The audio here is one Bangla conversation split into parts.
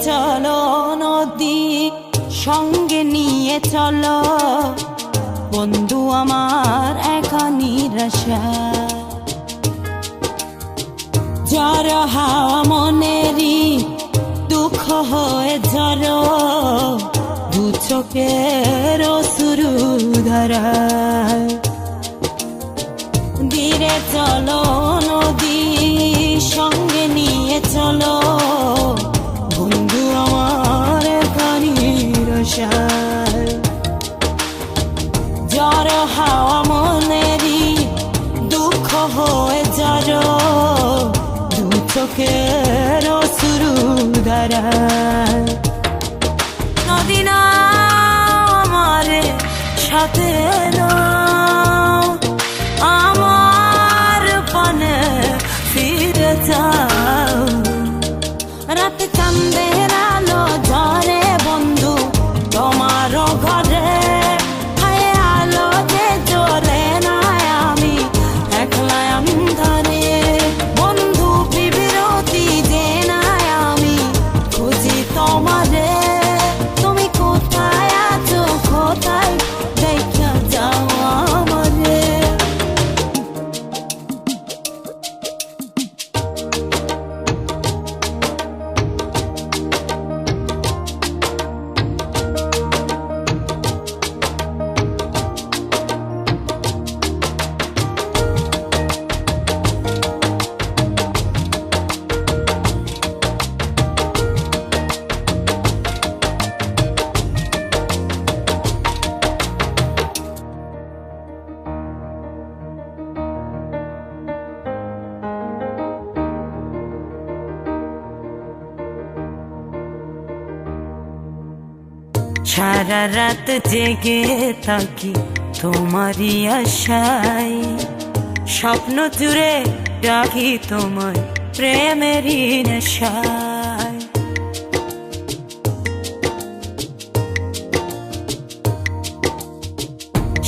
চলো নদী সঙ্গে নিয়ে চলো বন্ধু আমার একা নিরাশা ঝড় হাওয়া মনেরই দুঃখ হয়ে ঝড় দু চোখের অশ্রু ধারা ধীরে চলো নদী সঙ্গে নিয়ে চলো বন্ধু আমার একা নিরাশা ঝড় হাওয়া মনেরই দুঃখ হয়ে ঝড় দু চোখের অশ্রু ধারা নদী না আমার সাথে আমার পানে ফিরে যাও রাতে চাঁদের আলো ঝরে বন্ধু তোমারও ঘরে হায় আলো যে জ্বলে না আমি একলা অন্ধকারে বন্ধু বিরতি যে না আমি খুঁজি তোমারে তুমি কোথায় আছো কোথায় দেখা যাও আমারে সারা রাত জেগে থাকি তোমারই আশায় স্বপ্ন জুড়ে ডাকি তোমায় প্রেমেরই নেশায়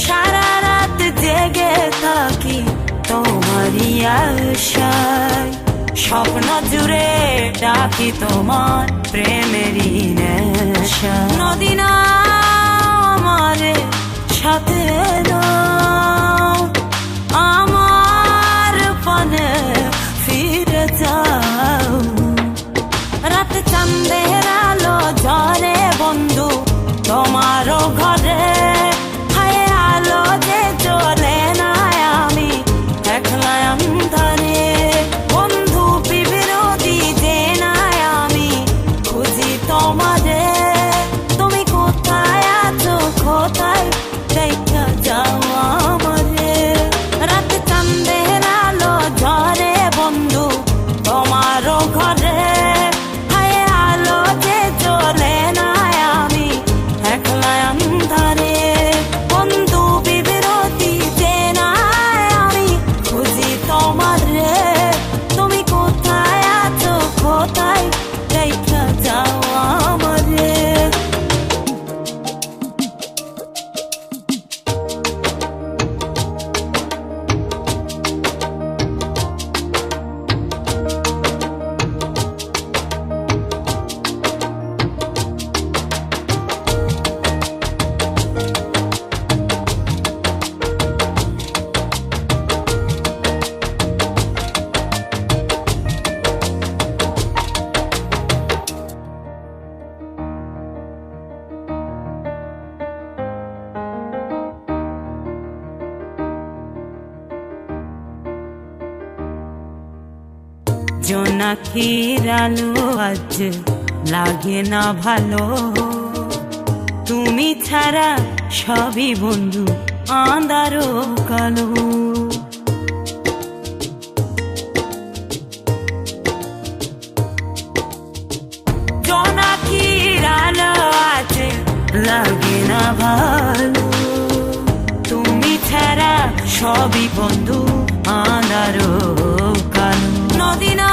সারা রাত জেগে থাকি তোমারই আশায় স্বপ্ন জুড়ে ডাকি তোমার প্রেমেরই নেশা নদী না আমার সাথে আমার পানে ফিরে যাও রাতে চাঁদের আলো ঝরে বন্ধু তোমারও ঘরে হায় আলো যে জ্বলে না আমি একলা অন্ধকারে বন্ধু বিরতি যে না আমি খুঁজি তোমারে তুমি কোথায় আছো কোথায় দেখা যাও আমারে রাতে চাঁদের আলো ঝরে বন্ধু তোমারও ঘরে হায় আলো যে জ্বলে না আমি একলা অন্ধকারে বন্ধু বিরতি যে না আমি খুঁজি তোমারে তুমি কোথায় আছো কোথায় দেখা যাও আমারে জোনাকির আলো আজ লাগে না ভালো তুমি ছাড়া সবই বন্ধু আঁধারো কালো জোনাকির আলো আজ লাগে না ভালো তুমি ছাড়া সবই বন্ধু আঁধারো কালো নদী না